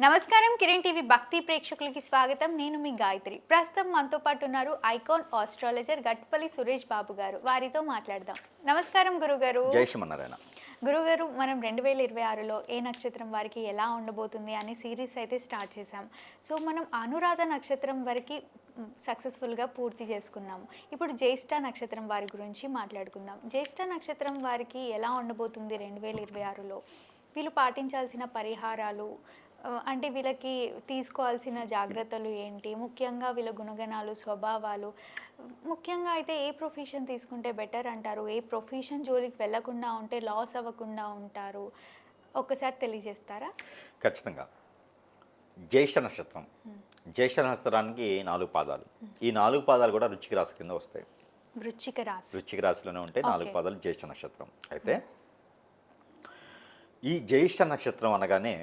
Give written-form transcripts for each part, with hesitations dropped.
నమస్కారం కిరణ్ టీవీ భక్తి ప్రేక్షకులకి స్వాగతం. నేను మీ గాయత్రి. ప్రస్తుతం మనతో పాటు ఉన్నారు ఐకాన్ ఆస్ట్రాలజర్ గట్పల్లి సురేష్ బాబు గారు. వారితో మాట్లాడదాం. నమస్కారం గురుగారు. జై శ్రీమన్నారాయణ. గురుగారు, మనం 2026లో ఏ నక్షత్రం వారికి ఎలా ఉండబోతుంది అనే సిరీస్ అయితే స్టార్ట్ చేశాం. సో మనం అనురాధ నక్షత్రం వరకు సక్సెస్ఫుల్గా పూర్తి చేసుకున్నాము. ఇప్పుడు జ్యేష్ఠ నక్షత్రం వారి గురించి మాట్లాడుకుందాం. జ్యేష్ఠ నక్షత్రం వారికి ఎలా ఉండబోతుంది 2026లో? వీళ్ళు పాటించాల్సిన పరిహారాలు, అంటే వీళ్ళకి తీసుకోవాల్సిన జాగ్రత్తలు ఏంటి, ముఖ్యంగా వీళ్ళ గుణగణాలు, స్వభావాలు, ముఖ్యంగా అయితే ఏ ప్రొఫెషన్ తీసుకుంటే బెటర్ అంటారు, ఏ ప్రొఫెషన్ జోలికి వెళ్లకుండా ఉంటే లాస్ అవ్వకుండా ఉంటారు, ఒక్కసారి తెలియజేస్తారా? ఖచ్చితంగా. జ్యేష్ఠ నక్షత్రం, జ్యేష్ఠ నక్షత్రానికి 4 పాదాలు. ఈ 4 పాదాలు కూడా వృశ్చిక రాశి కింద వస్తాయి. వృశ్చిక రాశిలోనే ఉంటాయి 4 పాదాలు జ్యేష్ఠ నక్షత్రం. అయితే ఈ జ్యేష్ఠ నక్షత్రం అనగానే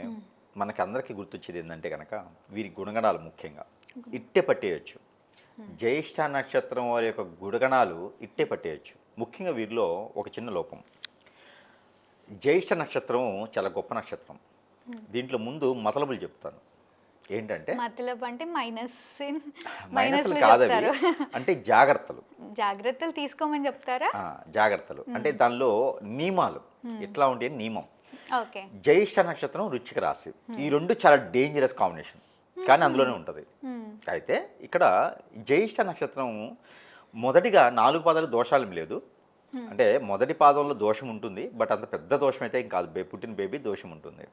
మనకి అందరికీ గుర్తొచ్చేది ఏంటంటే కనుక వీరి గుణగణాలు ముఖ్యంగా ఇట్టే పట్టేయచ్చు. జ్యేష్ఠ నక్షత్రం వారి యొక్క గుణగణాలు ఇట్టే పట్టేయచ్చు. ముఖ్యంగా వీరిలో ఒక చిన్న లోపం. జ్యేష్ఠ నక్షత్రం చాలా గొప్ప నక్షత్రం. దీంట్లో ముందు మతలబులు చెప్తాను. ఏంటంటే మతలబ్ అంటే మైనస్లు కాదవి, అంటే జాగ్రత్తలు తీసుకోమని చెప్తారా? జాగ్రత్తలు అంటే దానిలో నియమాలు ఎట్లా ఉంటాయి. నియమం. జ్యేష్ఠ నక్షత్రం, వృశ్చిక రాశి, ఈ రెండు చాలా డేంజరస్ కాంబినేషన్, కానీ అందులోనే ఉంటుంది. అయితే ఇక్కడ జ్యేష్ఠ నక్షత్రం మొదటిగా 4 పాదాలు దోషాలు లేదు. అంటే మొదటి పాదంలో దోషం ఉంటుంది, బట్ అంత పెద్ద దోషం అయితే ఏం కాదు. పుట్టిన బేబీ దోషం ఉంటుంది.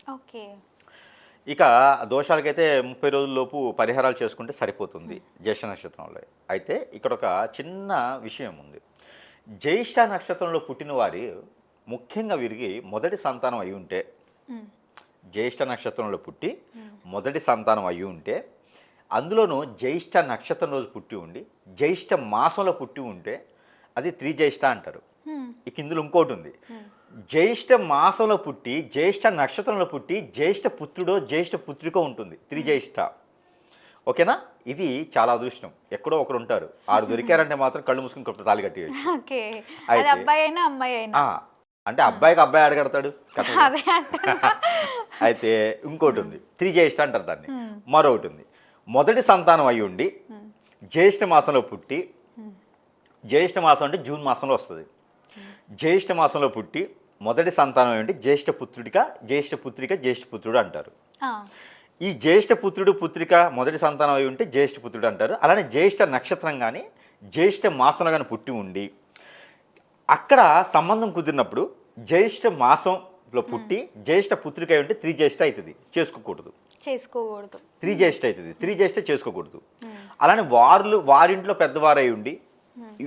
ఇక దోషాలకైతే 30 రోజుల్లోపు పరిహారాలు చేసుకుంటే సరిపోతుంది జ్యేష్ఠ నక్షత్రంలో. అయితే ఇక్కడ ఒక చిన్న విషయం ఉంది. జ్యేష్ఠ నక్షత్రంలో పుట్టిన వారి ముఖ్యంగా వీరికి మొదటి సంతానం అయి ఉంటే, జ్యేష్ఠ నక్షత్రంలో పుట్టి మొదటి సంతానం అయి ఉంటే, అందులోనూ జ్యేష్ఠ నక్షత్రం రోజు పుట్టి ఉండి జ్యేష్ఠ మాసంలో పుట్టి ఉంటే అది త్రిజ్యేష్ఠ అంటారు. ఇక ఇందులో ఇంకోటి ఉంది. జ్యేష్ఠ మాసంలో పుట్టి జ్యేష్ఠ నక్షత్రంలో పుట్టి జ్యేష్ఠ పుత్రుడో జ్యేష్ఠ పుత్రికో ఉంటుంది, త్రిజ్యేష్ఠ. ఓకేనా? ఇది చాలా అదృష్టం. ఎక్కడో ఒకరు ఉంటారు, ఆడు దొరికారంటే మాత్రం కళ్ళు మూసుకుని తాళి కట్టేయచ్చు. అంటే అబ్బాయికి అబ్బాయి ఆడగడతాడు. అయితే ఇంకోటి ఉంది, త్రిజ్యేష్ఠ అంటారు దాన్ని. మరొకటి ఉంది, మొదటి సంతానం అయి ఉండి జ్యేష్ఠ మాసంలో పుట్టి, జ్యేష్ఠ మాసం అంటే జూన్ మాసంలో వస్తుంది. జ్యేష్ఠ మాసంలో పుట్టి మొదటి సంతానం అయి ఉండి జ్యేష్ఠ పుత్రుడిగా, జ్యేష్ఠ పుత్రిక, జ్యేష్ఠ పుత్రుడు అంటారు. ఈ జ్యేష్ఠ పుత్రుడు పుత్రిక మొదటి సంతానం అయి ఉంటే జ్యేష్ఠ పుత్రుడు అంటారు. అలానే జ్యేష్ఠ నక్షత్రం కానీ జ్యేష్ఠ మాసంలో కానీ పుట్టి ఉండి అక్కడ సంబంధం కుదిరినప్పుడు జ్యేష్ఠ మాసంలో పుట్టి జ్యేష్ఠ పుత్రిక అయి ఉంటే త్రిజ్యేష్ఠ అవుతుంది. చేసుకోకూడదు. త్రిజ్యేష్ఠ అవుతుంది. త్రిజ్యేష్ఠ చేసుకోకూడదు. అలానే వారింట్లో పెద్దవారై ఉండి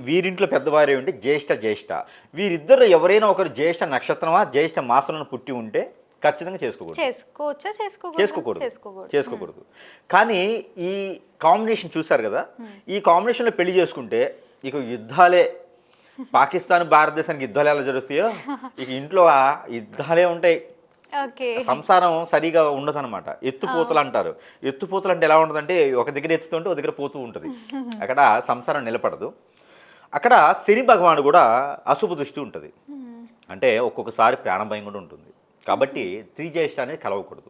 వీరింట్లో పెద్దవారై ఉండి జ్యేష్ఠ. వీరిద్దరు ఎవరైనా ఒకరు జ్యేష్ఠ నక్షత్రమా జ్యేష్ఠ మాసంలో పుట్టి ఉంటే ఖచ్చితంగా చేసుకోకూడదు. కానీ ఈ కాంబినేషన్ చూసారు కదా, ఈ కాంబినేషన్లో పెళ్లి చేసుకుంటే ఇక యుద్ధాలే. పాకిస్తాన్ భారతదేశానికి యుద్ధాలు ఎలా జరుగుతాయో ఇక ఇంట్లో యుద్ధాలే ఉంటాయి. సంసారం సరిగా ఉండదు అనమాట. ఎత్తుపోతలు అంటారు. ఎత్తుపోతలు అంటే ఎలా ఉంటుందంటే ఒక దగ్గర ఎత్తుతుంటే ఒక దగ్గర పోతూ ఉంటుంది. అక్కడ సంసారం నిలబడదు. అక్కడ శని భగవానుడు కూడా అశుభ దృష్టి ఉంటుంది. అంటే ఒక్కొక్కసారి ప్రాణభయం కూడా ఉంటుంది. కాబట్టి త్రిజ్యేష్ఠ అనేది కలవకూడదు.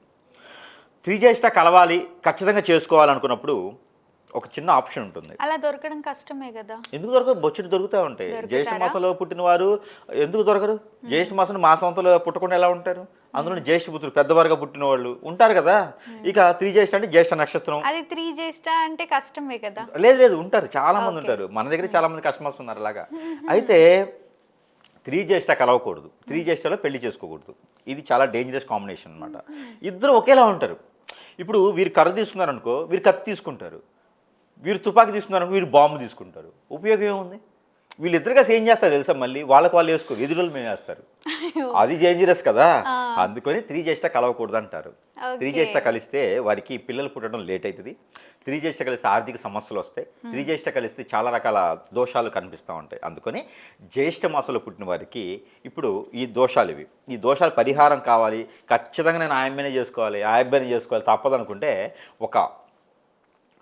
త్రిజ్యేష్ఠ కలవాలి, ఖచ్చితంగా చేసుకోవాలనుకున్నప్పుడు ఒక చిన్న ఆప్షన్ ఉంటుంది. అలా దొరకడం కష్టమే కదా. ఎందుకు దొరకదు? బొచ్చుడు దొరుకుతూ ఉంటాయి. జ్యేష్ఠ మాసంలో పుట్టిన వారు ఎందుకు దొరకరు? జ్యేష్ఠ మాసంలో పుట్టకుండా ఎలా ఉంటారు? అందులో జ్యేష్ఠ పుత్రులు పెద్దవారుగా పుట్టిన వాళ్ళు ఉంటారు కదా. ఇక త్రిజ్యేష్ఠ అంటే జ్యేష్ఠ నక్షత్రం. అది త్రిజ్యేష్ఠ అంటే కష్టమే కదా. లేదు, ఉంటారు, చాలా మంది ఉంటారు. మన దగ్గర చాలా మంది కష్టం వస్తున్నారు అలాగా. అయితే త్రిజ్యేష్ఠ కలవకూడదు. త్రిజ్యేష్ఠలో పెళ్లి చేసుకోకూడదు. ఇది చాలా డేంజరస్ కాంబినేషన్ అనమాట. ఇద్దరు ఒకేలా ఉంటారు. ఇప్పుడు వీరు కర్ర తీసుకున్నారు అనుకో, వీరు కత్తి తీసుకుంటారు. వీరు తుపాకీ తీసుకున్నారు, వీరు బాంబు తీసుకుంటారు. ఉపయోగం ఏముంది? వీళ్ళిద్దరు కలిసి ఏం చేస్తారు తెలుసా? మళ్ళీ వాళ్ళకి వాళ్ళు వేసుకోరు, ఎదురులు మేము వేస్తారు. అది డేంజరస్ కదా. అందుకని త్రిజ్యేష్ఠ కలవకూడదు అంటారు. త్రిజ్యేష్ఠ కలిస్తే వారికి పిల్లలు పుట్టడం లేట్ అవుతుంది. త్రిజ్యేష్ఠ కలిస్తే ఆర్థిక సమస్యలు వస్తాయి. త్రిజ్యేష్ఠ కలిస్తే చాలా రకాల దోషాలు కనిపిస్తూ ఉంటాయి. అందుకని జ్యేష్ఠ మాసంలో పుట్టిన వారికి ఇప్పుడు ఈ దోషాలు పరిహారం కావాలి, ఖచ్చితంగా నేను ఆయమ్మనే చేసుకోవాలి, తప్పదనుకుంటే ఒక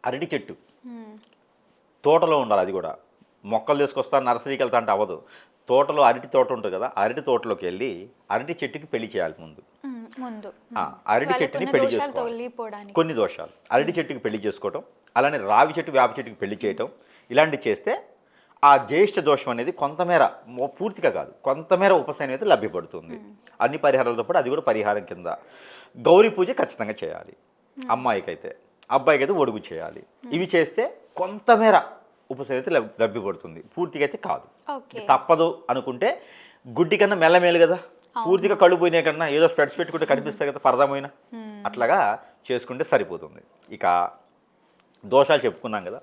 అరటి చెట్టు తోటలో ఉండాలి. అది కూడా మొక్కలు తీసుకొస్తాను నర్సరీకి వెళ్తా అంటే అవ్వదు. తోటలో అరటి తోట ఉంటుంది కదా, అరటి తోటలోకి వెళ్ళి అరటి చెట్టుకి పెళ్లి చేయాలి ముందు. ముందు అరటి చెట్టుని పెళ్లి చేసుకోవాలి. తొలిపోవడానికి కొన్ని దోషాలు, అరటి చెట్టుకి పెళ్లి చేసుకోవటం, అలానే రావి చెట్టు వేప చెట్టుకి పెళ్లి చేయటం, ఇలాంటివి చేస్తే ఆ జ్యేష్ఠ దోషం అనేది కొంతమేర, పూర్తిగా కాదు కొంతమేర ఉపశమనం అయితే లభ్యపడుతుంది. అన్ని పరిహారాలతో పాటు అది కూడా పరిహారం కింద. గౌరీ పూజ ఖచ్చితంగా చేయాలి అమ్మాయికైతే, అబ్బాయికైతే ఒడుగు చేయాలి. ఇవి చేస్తే కొంతమేర ఉపశమనం అయితే లభ్యపడుతుంది, పూర్తిగా అయితే కాదు. తప్పదు అనుకుంటే గుడ్డి కన్నా మెల్లమేలు కదా, పూర్తిగా కళ్ళు పోయినాయి కన్నా ఏదో స్పెడ్స్ పెట్టుకుంటే కనిపిస్తాయి కదా పరదా పోయినా, అట్లాగా చేసుకుంటే సరిపోతుంది. ఇక దోషాలు చెప్పుకున్నాం కదా,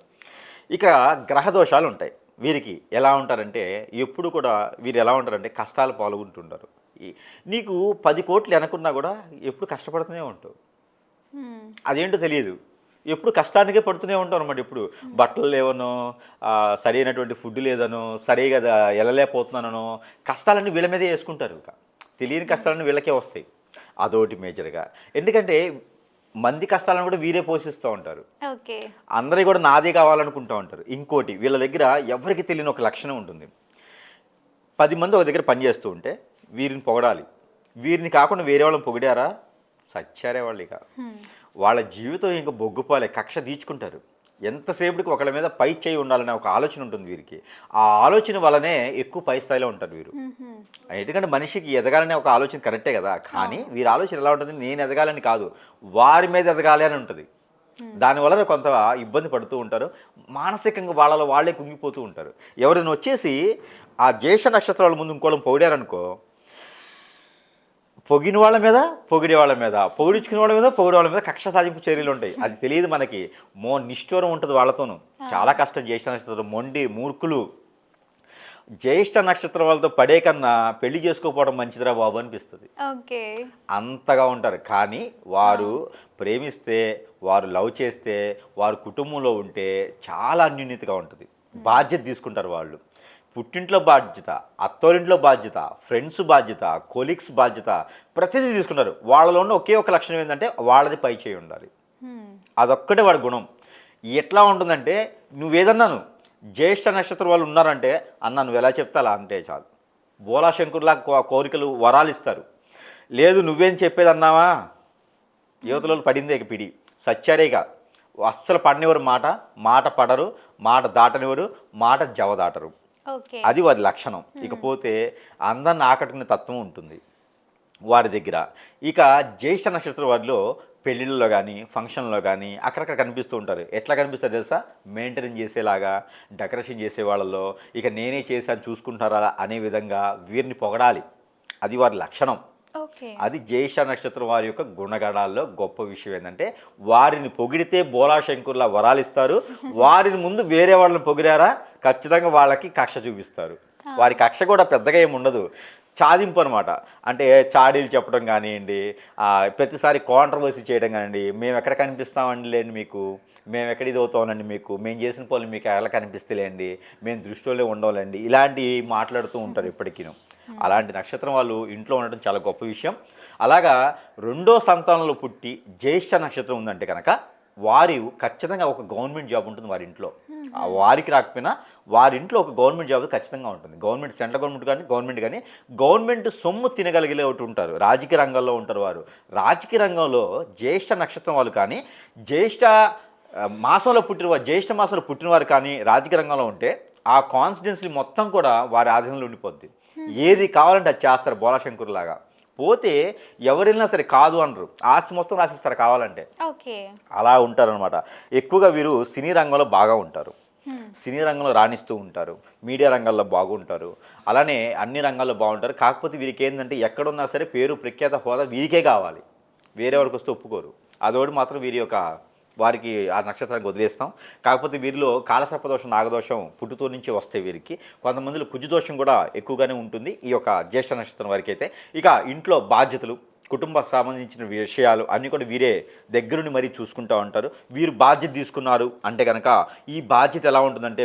ఇక గ్రహ దోషాలు ఉంటాయి. వీరికి ఎలా ఉంటారంటే ఎప్పుడు కూడా వీరు ఎలా ఉంటారంటే కష్టాలు పాల్గొంటుంటారు. నీకు 10 కోట్లు అనుకున్నా కూడా ఎప్పుడు కష్టపడుతూనే ఉంటావు, అదేంటో తెలియదు, ఎప్పుడు కష్టానికే పడుతూనే ఉంటాం అనమాట. ఎప్పుడు బట్టలు లేవనో, సరైనటువంటి ఫుడ్ లేదనో, సరిగా వెళ్ళలేకపోతున్నానో, కష్టాలన్నీ వీళ్ళ మీదే వేసుకుంటారు. ఇక తెలియని కష్టాలన్నీ వీళ్ళకే వస్తాయి. అదొకటి మేజర్గా. ఎందుకంటే మంది కష్టాలను కూడా వీరే పోషిస్తూ ఉంటారు. అందరూ కూడా నాదే కావాలనుకుంటూ ఉంటారు. ఇంకోటి, వీళ్ళ దగ్గర ఎవరికి తెలియని ఒక లక్షణం ఉంటుంది. 10 మంది ఒక దగ్గర పనిచేస్తూ ఉంటే వీరిని పొగడాలి, వీరిని కాకుండా వేరే వాళ్ళని పొగిడారా సచ్చారే వాళ్ళు. ఇక వాళ్ళ జీవితం ఇంకా బొగ్గుపాలే, కక్ష తీర్చుకుంటారు. ఎంతసేపటికి ఒకళ్ళ మీద పై చేయి ఉండాలనే ఒక ఆలోచన ఉంటుంది వీరికి. ఆ ఆలోచన వల్లనే ఎక్కువ పై స్థాయిలో ఉంటారు వీరు. ఎందుకంటే మనిషికి ఎదగాలనే ఒక ఆలోచన కరెక్టే కదా, కానీ వీరి ఆలోచన ఎలా ఉంటుంది, నేను ఎదగాలని కాదు, వారి మీద ఎదగాలి అని ఉంటుంది. దానివల్ల కొంత ఇబ్బంది పడుతూ ఉంటారు, మానసికంగా వాళ్ళలో వాళ్ళే కుంగిపోతూ ఉంటారు. ఎవరైనా వచ్చేసి ఆ జ్యేష్ఠ నక్షత్రాల ముందు ఇంకోళ్ళని పొగిడారనుకో, పొగిన వాళ్ళ మీద పొగిడే వాళ్ళ మీద, పొగిడించుకునే వాళ్ళ మీద పొగిడే వాళ్ళ మీద కక్ష సాధింపు చర్యలు ఉంటాయి. అది తెలియదు మనకి, నిష్ఠూరం ఉంటుంది వాళ్ళతోనూ, చాలా కష్టం. జ్యేష్ఠ నక్షత్రం మొండి మూర్ఖులు. జ్యేష్ఠ నక్షత్రం వాళ్ళతో పడే కన్నా పెళ్లి చేసుకోకపోవడం మంచిదిరా బాబు అనిపిస్తుంది, అంతగా ఉంటారు. కానీ వారు ప్రేమిస్తే, వారు లవ్ చేస్తే, వారు కుటుంబంలో ఉంటే చాలా అన్యూన్యతగా ఉంటుంది. బాధ్యత తీసుకుంటారు వాళ్ళు. పుట్టింట్లో బాధ్యత, అత్తోరింట్లో బాధ్యత, ఫ్రెండ్స్ బాధ్యత, కొలీగ్స్ బాధ్యత, ప్రతిదీ తీసుకున్నారు. వాళ్ళలో ఉన్న ఒకే ఒక లక్షణం ఏంటంటే వాళ్ళది పై చేయి ఉండాలి. అదొక్కటే వాడి గుణం. ఎట్లా ఉంటుందంటే, నువ్వేదన్నాను జ్యేష్ఠ నక్షత్రం వాళ్ళు ఉన్నారంటే అన్న నువ్వు ఎలా చెప్తా అలా అంటే చాలు, బోలాశంకర్లా కోరికలు వరాలు ఇస్తారు. లేదు నువ్వేం చెప్పేది అన్నావా, యువతలో పడిందే పిడి, సచ్చారేగా, అస్సలు పడనివ్వరు, మాట పడరు, మాట దాటనివ్వరు, మాట జవదాటరు. అది వారి లక్షణం. ఇకపోతే అందరిని ఆకట్టుకునే తత్వం ఉంటుంది వారి దగ్గర. ఇక జ్యేష్ఠ నక్షత్రం వారిలో పెళ్ళిళ్ళలో కానీ, ఫంక్షన్లో కానీ అక్కడక్కడ కనిపిస్తూ ఉంటారు. ఎట్లా కనిపిస్తారు తెలుసా, మెయింటైన్ చేసేలాగా, డెకరేషన్ చేసే వాళ్ళలో, ఇక నేనే చేశాను చూసుకుంటారా అనే విధంగా వీరిని పొగడాలి. అది వారి లక్షణం. అది జ్యేష్ఠ నక్షత్రం వారి యొక్క గుణగణాల్లో గొప్ప విషయం ఏంటంటే, వారిని పొగిడితే బోలాశంకర్లా వరాలు ఇస్తారు, వారిని ముందు వేరే వాళ్ళని పొగిడారా ఖచ్చితంగా వాళ్ళకి కక్ష చూపిస్తారు. వారి కక్ష కూడా పెద్దగా ఏమి ఉండదు, చాదింపు అనమాట. అంటే చాడీలు చెప్పడం కానివ్వండి, ప్రతిసారి కాంట్రవర్సీ చేయడం కానివ్వండి, మేము ఎక్కడ కనిపిస్తామండి లేండి మీకు, మేము ఎక్కడ ఇది అవుతామనండి మీకు, మేము చేసిన పనులు మీకు ఎలా కనిపిస్తలేండి, మేము దృష్టిలో ఉండవాలండి, ఇలాంటివి మాట్లాడుతూ ఉంటారు ఎప్పటికీ. అలాంటి నక్షత్రం వాళ్ళు ఇంట్లో ఉండడం చాలా గొప్ప విషయం. అలాగా రెండో సంతానంలో పుట్టి జ్యేష్ఠ నక్షత్రం ఉందంటే కనుక వారి ఖచ్చితంగా ఒక గవర్నమెంట్ జాబ్ ఉంటుంది వారి ఇంట్లో. వారికి రాకపోయినా వారి ఇంట్లో ఒక గవర్నమెంట్ జాబ్ ఖచ్చితంగా ఉంటుంది. గవర్నమెంట్, సెంట్రల్ గవర్నమెంట్ కానీ గవర్నమెంట్ సొమ్ము తినగలిగే ఒకటి ఉంటారు. రాజకీయ రంగంలో ఉంటారు వారు. రాజకీయ రంగంలో జ్యేష్ఠ నక్షత్రం వాళ్ళు కానీ, జ్యేష్ఠ మాసంలో పుట్టిన వారు కానీ రాజకీయ రంగంలో ఉంటే ఆ కాన్స్టిట్యున్సీ మొత్తం కూడా వారి ఆధీనంలో ఉండిపోద్ది. ఏది కావాలంటే అది చేస్తారు బోలాశంకర్లాగా. పోతే ఎవరైనా సరే కాదు అనరు, ఆస్తి మొత్తం రాసిస్తారు కావాలంటే. అలా ఉంటారనమాట. ఎక్కువగా వీరు సినీ రంగంలో బాగా ఉంటారు, సినీ రంగంలో రాణిస్తూ ఉంటారు, మీడియా రంగాల్లో బాగుంటారు, అలానే అన్ని రంగాల్లో బాగుంటారు. కాకపోతే వీరికి ఏంటంటే ఎక్కడున్నా సరే పేరు ప్రఖ్యాత హోదా వీరికే కావాలి, వేరే వారికి వస్తే ఒప్పుకోరు. అదోటి మాత్రం వారికి ఆ నక్షత్రానికి వదిలేస్తాం. కాకపోతే వీరిలో కాలసర్పదోషం, నాగదోషం పుట్టుతో నుంచి వస్తాయి వీరికి. కొంతమందిలో కుజుదోషం కూడా ఎక్కువగానే ఉంటుంది ఈ యొక్క జ్యేష్ఠ నక్షత్రం వారికి అయితే. ఇక ఇంట్లో బాధ్యతలు, కుటుంబ సంబంధించిన విషయాలు అన్నీ కూడా వీరే దగ్గరుండి మరీ చూసుకుంటూ ఉంటారు. వీరు బాధ్యత తీసుకున్నారు అంటే కనుక ఈ బాధ్యత ఎలా ఉంటుందంటే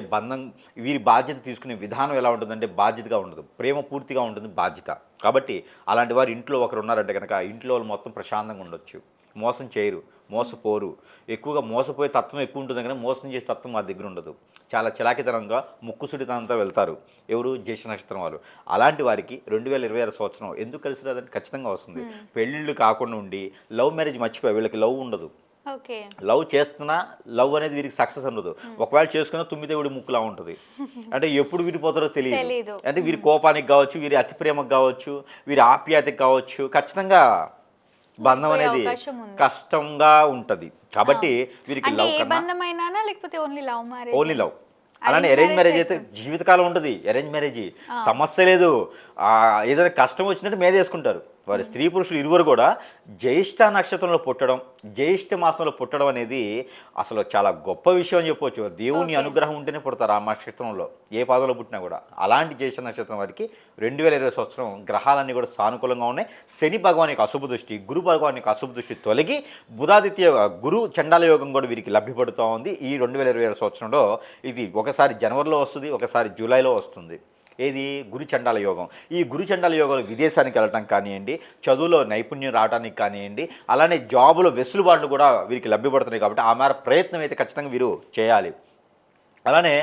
వీరి బాధ్యత తీసుకునే విధానం ఎలా ఉంటుందంటే బాధ్యతగా ఉండదు, ప్రేమ పూర్తిగా ఉంటుంది బాధ్యత. కాబట్టి అలాంటి వారు ఇంట్లో ఒకరు ఉన్నారంటే కనుక ఇంట్లో వాళ్ళు మొత్తం ప్రశాంతంగా ఉండొచ్చు. మోసం చేయరు, మోసపోరు. ఎక్కువగా మోసపోయే తత్వం ఎక్కువ ఉంటుంది కానీ మోసం చేసే తత్వం మా దగ్గర ఉండదు. చాలా చిలాకితనంగా ముక్కుసుడితనంతో వెళ్తారు ఎవరు, జ్యేష్ఠ నక్షత్రం వాళ్ళు. అలాంటి వారికి 2026 సంవత్సరం ఎందుకు కలిసి రాదంటే ఖచ్చితంగా వస్తుంది. పెళ్ళిళ్ళు కాకుండా ఉండి లవ్ మ్యారేజ్ మర్చిపోయి వీళ్ళకి లవ్ ఉండదు. ఓకే. లవ్ చేస్తున్నా లవ్ అనేది వీరికి సక్సెస్ ఉండదు. ఒకవేళ చేసుకున్నా 9 ముక్కులా ఉంటుంది. అంటే ఎప్పుడు విడిపోతారో తెలియదు. అంటే వీరి కోపానికి కావచ్చు, వీరి అతి ప్రేమకు కావచ్చు, వీరి ఆప్యాయతకి కావచ్చు, ఖచ్చితంగా బంధం అనేది కష్టంగా ఉంటది. కాబట్టి వీరికి లవ్ బంధమైనా లేకపోతే only love marriage, only love. అలానే అరేంజ్ మ్యారేజ్ అయితే జీవితకాలం ఉంటుంది. అరేంజ్ మ్యారేజ్ సమస్య లేదు. ఏదైనా కష్టం వచ్చినట్టు మీద వేసుకుంటారు. వారి స్త్రీ పురుషులు ఇరువురు కూడా జ్యేష్ఠ నక్షత్రంలో పుట్టడం, జ్యేష్ఠ మాసంలో పుట్టడం అనేది అసలు చాలా గొప్ప విషయం అని చెప్పవచ్చు. దేవుని అనుగ్రహం ఉంటేనే పుడతారు ఆ నక్షత్రంలో, ఏ పాదంలో పుట్టినా కూడా. అలాంటి జ్యేష్ఠ నక్షత్రం వారికి 2020 సంవత్సరం గ్రహాలన్నీ కూడా సానుకూలంగా ఉన్నాయి. శని భగవాన్ యొక్క అశుభ దృష్టి, గురు భగవాన్ యొక్క అశుభ దృష్టి తొలగి బుధాదిత్య గురు చండాల యోగం కూడా వీరికి లభ్యపడుతూ ఉంది ఈ 2027 సంవత్సరంలో. ఇది ఒకసారి జనవరిలో వస్తుంది, ఒకసారి జూలైలో వస్తుంది. ఏది, గురు చండాల యోగం. ఈ గురు చండాల యోగంలో విదేశానికి వెళ్ళటం కానివ్వండి, చదువులో నైపుణ్యం రావడానికి కానివ్వండి, అలానే జాబులో వెసులుబాట్లు కూడా వీరికి లభ్యపడుతున్నాయి. కాబట్టి ఆ మేర ప్రయత్నం అయితే ఖచ్చితంగా వీరు చేయాలి. అలానే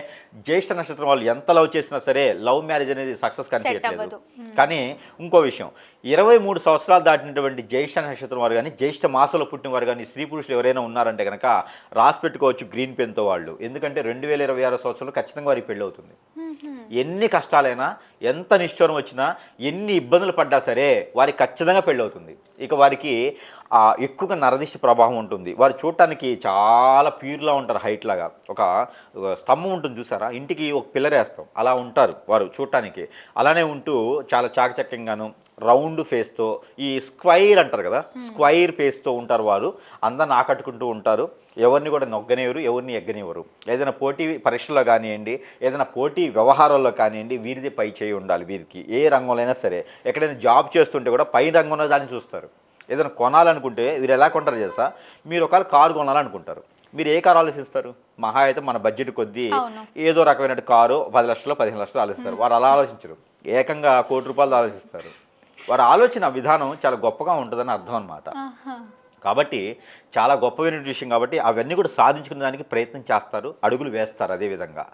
జ్యేష్ఠ నక్షత్రం వాళ్ళు ఎంత లవ్ చేసినా సరే లవ్ మ్యారేజ్ అనేది సక్సెస్ కనిపించట్లేదు. కానీ ఇంకో విషయం, 23 సంవత్సరాలు దాటినటువంటి జ్యేష్ఠ నక్షత్రం వారు కానీ, జ్యేష్ఠ మాసంలో పుట్టిన వారు కానీ, స్త్రీ పురుషులు ఎవరైనా ఉన్నారంటే కనుక రాసి పెట్టుకోవచ్చు గ్రీన్ పెన్తో వాళ్ళు. ఎందుకంటే 2026 సంవత్సరంలో ఖచ్చితంగా వారికి పెళ్ళి అవుతుంది. ఎన్ని కష్టాలైనా, ఎంత నిష్ఠూరం వచ్చినా, ఎన్ని ఇబ్బందులు పడ్డా సరే వారికి ఖచ్చితంగా పెళ్ళి అవుతుంది. ఇక వారికి ఎక్కువగా నరదిష్టి ప్రభావం ఉంటుంది. వారు చూడటానికి చాలా ప్యూర్లా ఉంటారు. హైట్ లాగా ఒక స్తంభం ఉంటుంది చూసారా, ఇంటికి ఒక పిల్లర్ వేస్తాం అలా ఉంటారు వారు చూడటానికి. అలానే ఉంటూ చాలా చాకచక్యంగాను రౌండ్ ఫేస్తో, ఈ స్క్వైర్ అంటారు కదా, స్క్వైర్ ఫేస్తో ఉంటారు వారు. అందరిని ఆకట్టుకుంటూ ఉంటారు. ఎవరిని కూడా నొగ్గనివ్వరు, ఎవరిని ఎగ్గనివ్వరు. ఏదైనా పోటీ పరీక్షల్లో కానివ్వండి, ఏదైనా పోటీ వ్యవహారాల్లో కానివ్వండి, వీరిది పై చేయి ఉండాలి. వీరికి ఏ రంగంలో అయినా సరే, ఎక్కడైనా జాబ్ చేస్తుంటే కూడా పై రంగంలో దాన్ని చూస్తారు. ఏదైనా కొనాలనుకుంటే వీరు ఎలా కొంటారు చేస్తా, మీరు ఒకవేళ కారు కొనాలనుకుంటారు, మీరు ఏ కారు ఆలోచిస్తారు? మహా అయితే మన బడ్జెట్ కొద్దీ ఏదో రకమైన కారు 10 లక్షలు 15 లక్షలు ఆలోచిస్తారు. వారు అలా ఆలోచించరు, ఏకంగా ₹1 కోటి ఆలోచిస్తారు. వారి ఆలోచన విధానం చాలా గొప్పగా ఉంటుందని అర్థం అన్నమాట. కాబట్టి చాలా గొప్పమైన విషయం. కాబట్టి అవన్నీ కూడా సాధించుకునే దానికి ప్రయత్నం చేస్తారు, అడుగులు వేస్తారు. అదేవిధంగా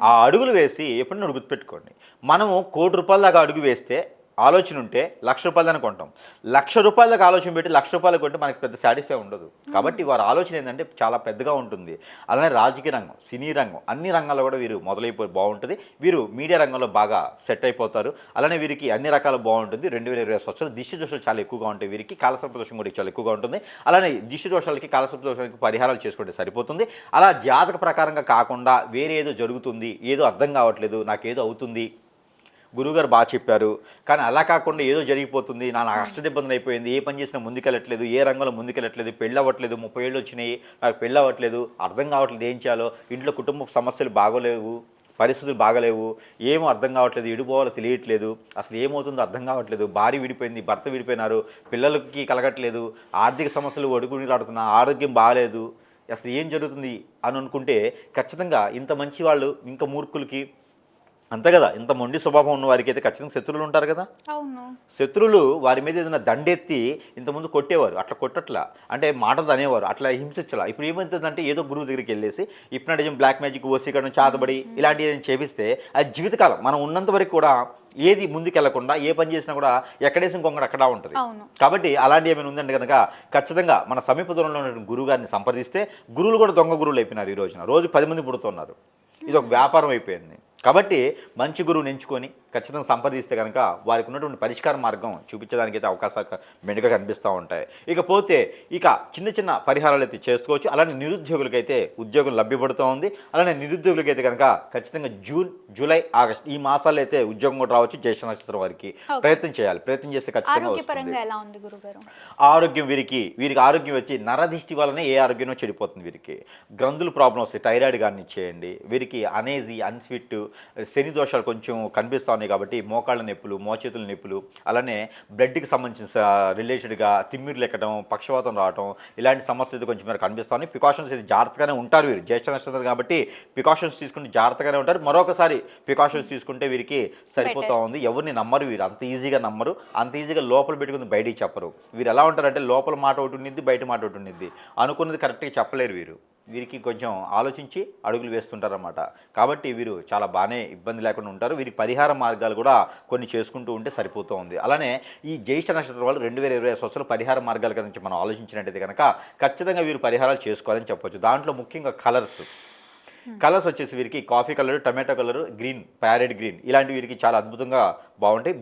ఆ అడుగులు వేసి ఎప్పుడైనా గుర్తుపెట్టుకోండి, మనము ₹1 కోటి దాకా అడుగు వేస్తే ఆలోచన ఉంటే ₹1,00,000 దాకా కొంటాం. ₹1,00,000 దాకా ఆలోచన పెట్టి ₹1,00,000 కొంటే మనకి పెద్ద సాటిస్ఫై ఉండదు. కాబట్టి వారి ఆలోచన ఏంటంటే చాలా పెద్దగా ఉంటుంది. అలానే రాజకీయ రంగం, సినీ రంగం, అన్ని రంగాల్లో కూడా వీరు మొదలైపోయి బాగుంటుంది. వీరు మీడియా రంగంలో బాగా సెట్ అయిపోతారు. అలానే వీరికి అన్ని రకాల బాగుంటుంది. 2020 సంవత్సరం దిష్టి దోషాలు చాలా ఎక్కువగా ఉంటాయి. వీరికి కాలసర్ప దోషం కూడా చాలా ఎక్కువగా ఉంటుంది. అలానే దిష్టి దోషాలకి, కాలసర్ప దోషాలకి పరిహారాలు చేసుకుంటే సరిపోతుంది. అలా జాతక ప్రకారంగా కాకుండా వేరే ఏదో జరుగుతుంది, ఏదో అర్థం కావట్లేదు, నాకేదో అవుతుంది, గురువుగారు బాగా చెప్పారు, కానీ అలా కాకుండా ఏదో జరిగిపోతుంది, నాకు అష్టదిబ్బందులు అయిపోయింది, ఏ పని చేసినా ముందుకెళ్ళట్లేదు, ఏ రంగంలో ముందుకెళ్ళట్లేదు, పెళ్ళి అవ్వట్లేదు, 30 ఏళ్ళు వచ్చినాయి, నాకు పెళ్ళి అవ్వట్లేదు, అర్థం కావట్లేదు ఏం చేయాలో, ఇంట్లో కుటుంబ సమస్యలు బాగోలేవు, పరిస్థితులు బాగలేవు, ఏమో అర్థం కావట్లేదు, ఎడిపోవాలో తెలియట్లేదు, అసలు ఏమవుతుందో అర్థం కావట్లేదు, భార్య విడిపోయింది, భర్త విడిపోయినారు, పిల్లలకి కలగట్లేదు, ఆర్థిక సమస్యలు ఒడుకుని రాడుతున్నా, ఆరోగ్యం బాగాలేదు, అసలు ఏం జరుగుతుంది అని అనుకుంటే ఖచ్చితంగా ఇంత మంచి వాళ్ళు ఇంకా మూర్ఖులకి అంతే కదా, ఇంత మొండి స్వభావం ఉన్న వారికి అయితే ఖచ్చితంగా శత్రువులు ఉంటారు కదా. శత్రువులు వారి మీద ఏదైనా దండెత్తి ఇంతకుముందు కొట్టేవారు, అట్లా కొట్టట్లా, అంటే మాటలు అనేవారు, అట్లా హింసించలా. ఇప్పుడు ఏమవుతుందంటే ఏదో గురువు దగ్గరికి వెళ్ళేసి హిప్నటిజం, బ్లాక్ మ్యాజిక్, వశీకరణం, చాతబడి ఇలాంటివి ఏదైనా చేపిస్తే అది జీవితకాలం మనం ఉన్నంత వరకు కూడా ఏది ముందుకెళ్లకుండా, ఏ పని చేసినా కూడా ఎక్కడేసి ఇంకొకటి అక్కడ ఉంటుంది. కాబట్టి అలాంటి ఏమైనా ఉందంటే కనుక ఖచ్చితంగా మన సమీప దూరంలో ఉన్న గురువు గారిని సంప్రదిస్తే, గురువులు కూడా దొంగ గురువులు అయిపోయినారు ఈ రోజున. రోజు 10 మంది పుడుతున్నారు. ఇది ఒక వ్యాపారం అయిపోయింది. కాబట్టి మంచి గురువుని ఎంచుకొని ఖచ్చితంగా సంపాదిస్తే కనుక వారికి ఉన్నటువంటి పరిష్కార మార్గం చూపించడానికి అయితే అవకాశాలు మెండుగా కనిపిస్తూ ఉంటాయి. ఇకపోతే ఇక చిన్న చిన్న పరిహారాలు అయితే చేసుకోవచ్చు. అలానే నిరుద్యోగులకైతే ఉద్యోగం లభ్యపడుతూ ఉంది. అలానే నిరుద్యోగులకైతే కనుక ఖచ్చితంగా జూన్, జూలై, ఆగస్ట్ ఈ మాసాల్లో అయితే ఉద్యోగం కూడా రావచ్చు. జ్యేష్ఠ నక్షత్రం వారికి ప్రయత్నం చేయాలి. ప్రయత్నం చేస్తే ఖచ్చితంగా వస్తుంది. ఆరోగ్యం వీరికి ఆరోగ్యం వచ్చి నరదిష్టి వల్లనే ఏ ఆరోగ్యమో చెడిపోతుంది. వీరికి గ్రంథుల ప్రాబ్లమ్ వస్తాయి, థైరాయిడ్ కానీ చేయండి. వీరికి అనేజీ, అన్ఫిట్, శని దోషాలు కొంచెం కనిపిస్తా ఉన్నాయి. ఉన్నాయి కాబట్టి మోకాళ్ళ నొప్పులు, మోచేతుల నొప్పులు, అలానే బ్లడ్కి సంబంధించిన రిలేటెడ్గా తిమ్మిర్లు ఎక్కడం, పక్షవాతం రావడం, ఇలాంటి సమస్యలు అయితే కొంచెం మేరకు కనిపిస్తాయి. ప్రికాషన్స్ ఇది జాగ్రత్తగానే ఉంటారు వీరు, జ్యేష్ఠ నక్షత్రం కాబట్టి ప్రికాషన్స్ తీసుకుంటే జాగ్రత్తగానే ఉంటారు. మరొకసారి ప్రికాషన్స్ తీసుకుంటే వీరికి సరిపోతూ ఉంది. ఎవరిని నమ్మరు వీరు, అంత ఈజీగా నమ్మరు, అంత ఈజీగా లోపల పెట్టుకుని బయటికి చెప్పరు. వీరు ఎలా ఉంటారంటే లోపల మాట ఒకటి ఉండిద్ది, బయట మాట ఒకటి ఉండిద్ది, అనుకున్నది కరెక్ట్గా చెప్పలేరు వీరు. వీరికి కొంచెం ఆలోచించి అడుగులు వేస్తుంటారన్నమాట. కాబట్టి వీరు చాలా బాగానే ఇబ్బంది లేకుండా ఉంటారు. వీరికి పరిహార మార్గాలు కూడా కొన్ని చేసుకుంటూ ఉంటే సరిపోతూ ఉంది. అలానే ఈ జ్యేష్ఠ నక్షత్రం వాళ్ళు 2025 సంవత్సరాలు పరిహార మార్గాల గురించి మనం ఆలోచించినట్టయితే కనుక ఖచ్చితంగా వీరు పరిహారాలు చేసుకోవాలని చెప్పొచ్చు. దాంట్లో ముఖ్యంగా కలర్స్ వచ్చేసి వీరికి coffee colour, tomato colour, green, parrot green, ఇలాంటి వీరికి చాలా అద్భుతంగా బాగుంటాయి.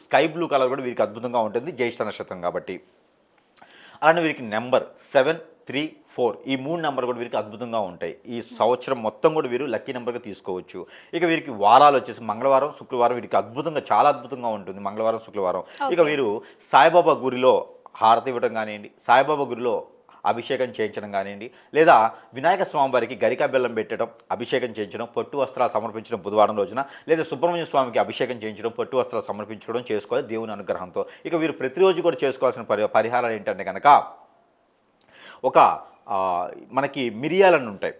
స్కై బ్లూ కలర్ కూడా వీరికి అద్భుతంగా ఉంటుంది జ్యేష్ఠ నక్షత్రం కాబట్టి. అలానే వీరికి నెంబర్ 7, 3, 4 ఈ 3 నెంబర్ కూడా వీరికి అద్భుతంగా ఉంటాయి. ఈ సంవత్సరం మొత్తం కూడా వీరు లక్కీ నెంబర్గా తీసుకోవచ్చు. ఇక వీరికి వారాలు వచ్చేసి మంగళవారం, శుక్రవారం వీరికి అద్భుతంగా, చాలా అద్భుతంగా ఉంటుంది మంగళవారం, శుక్రవారం. ఇక వీరు సాయిబాబా గురిలో హారతి ఇవ్వడం కానివ్వండి, సాయిబాబా గురిలో అభిషేకం చేయించడం కానివ్వండి, లేదా వినాయక స్వామి వారికి గరికా బెల్లం పెట్టడం, అభిషేకం చేయించడం, పట్టు వస్త్రాలు సమర్పించడం బుధవారం రోజున, లేదా సుబ్రహ్మణ్య స్వామికి అభిషేకం చేయించడం, పట్టు వస్త్రాలు సమర్పించడం చేసుకోవాలి దేవుని అనుగ్రహంతో. ఇక వీరు ప్రతిరోజు కూడా చేసుకోవాల్సిన పరిహారాలు ఏంటంటే కనుక మనకి మిరియాలని ఉంటాయి,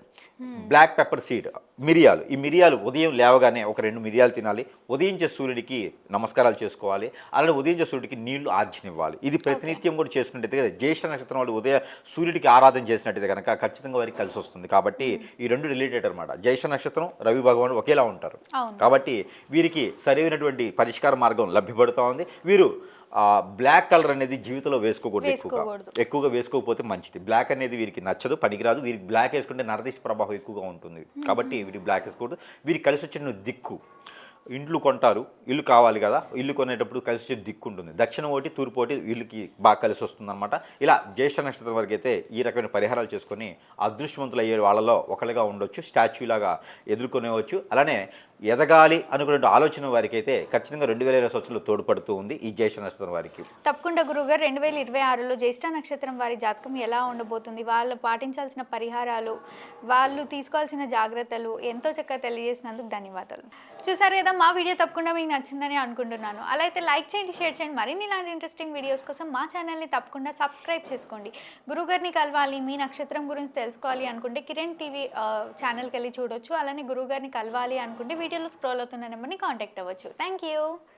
బ్లాక్ పెప్పర్ సీడ్, మిరియాలు. ఈ మిరియాలు ఉదయం లేవగానే ఒక 2 మిరియాలు తినాలి. ఉదయించే సూర్యుడికి నమస్కారాలు చేసుకోవాలి. అలానే ఉదయించే సూర్యుడికి నీళ్లు ఆర్జనివ్వాలి. ఇది ప్రతినిత్యం కూడా చేసుకున్నట్టయితే జ్యేష్ఠ నక్షత్రం వాళ్ళు సూర్యుడికి ఆరాధన చేసినట్టయితే కనుక ఖచ్చితంగా వారికి కలిసి వస్తుంది. కాబట్టి ఈ 2 రిలేటెడ్ అనమాట. జ్యేష్ఠ నక్షత్రం, రవి భగవానుడు ఒకేలా ఉంటారు కాబట్టి వీరికి సరైనటువంటి పరిష్కార మార్గం లభ్యపడుతూ ఉంది. వీరు బ్లాక్ కలర్ అనేది జీవితంలో వేసుకోకూడదు, ఎక్కువగా వేసుకోకపోతే మంచిది. బ్లాక్ అనేది వీరికి నచ్చదు, పనికిరాదు. వీరికి బ్లాక్ వేసుకుంటే నరదిష్టి ప్రభావం ఎక్కువగా ఉంటుంది కాబట్టి వీరికి బ్లాక్ వేసుకోకూడదు. వీరికి కలిసి వచ్చిన దిక్కు, ఇండ్లు కొంటారు, ఇల్లు కావాలి కదా, ఇల్లు కొనేటప్పుడు కలిసి వచ్చే దిక్కు ఉంటుంది. దక్షిణం ఒకటి, తూర్పు ఒకటి వీళ్ళకి బాగా కలిసి వస్తుంది అనమాట. ఇలా జ్యేష్ఠ నక్షత్రం వరకు అయితే ఈ రకమైన పరిహారాలు చేసుకొని అదృష్టవంతులు అయ్యే వాళ్ళలో ఒకరిగా ఉండొచ్చు, స్టాచ్యూ లాగా ఎదుర్కొనేవచ్చు. అలానే ఎదగాలి అనుకునే ఆలోచన వారికి అయితే ఖచ్చితంగా 2020 సంవత్సరంలో తోడ్పడుతూ ఉంది ఈ జ్యేష్ఠ నక్షత్రం వారికి. తప్పకుండా గురువుగారు 2026లో జ్యేష్ఠ నక్షత్రం వారి జాతకం ఎలా ఉండబోతుంది, వాళ్ళు పాటించాల్సిన పరిహారాలు, వాళ్ళు తీసుకోవాల్సిన జాగ్రత్తలు ఎంతో చక్కగా తెలియజేసినందుకు ధన్యవాదాలు. చూసారు కదా, మా వీడియో తప్పకుండా మీకు నచ్చిందని అనుకుంటున్నాను. అలా అయితే లైక్ చేయండి, షేర్ చేయండి. మరిన్ని ఇలాంటి ఇంట్రెస్టింగ్ వీడియోస్ కోసం మా ఛానల్ని తప్పకుండా సబ్స్క్రైబ్ చేసుకోండి. గురువుగారిని కలవాలి, మీ నక్షత్రం గురించి తెలుసుకోవాలి అనుకుంటే కిరణ్ టీవీ ఛానల్కి వెళ్ళి చూడొచ్చు. అలానే గురువుగారిని కలవాలి అనుకుంటే వీడియోలో స్క్రోల్ అవుతున్న నెంబర్ని కాంటాక్ట్ అవ్వచ్చు. Thank you.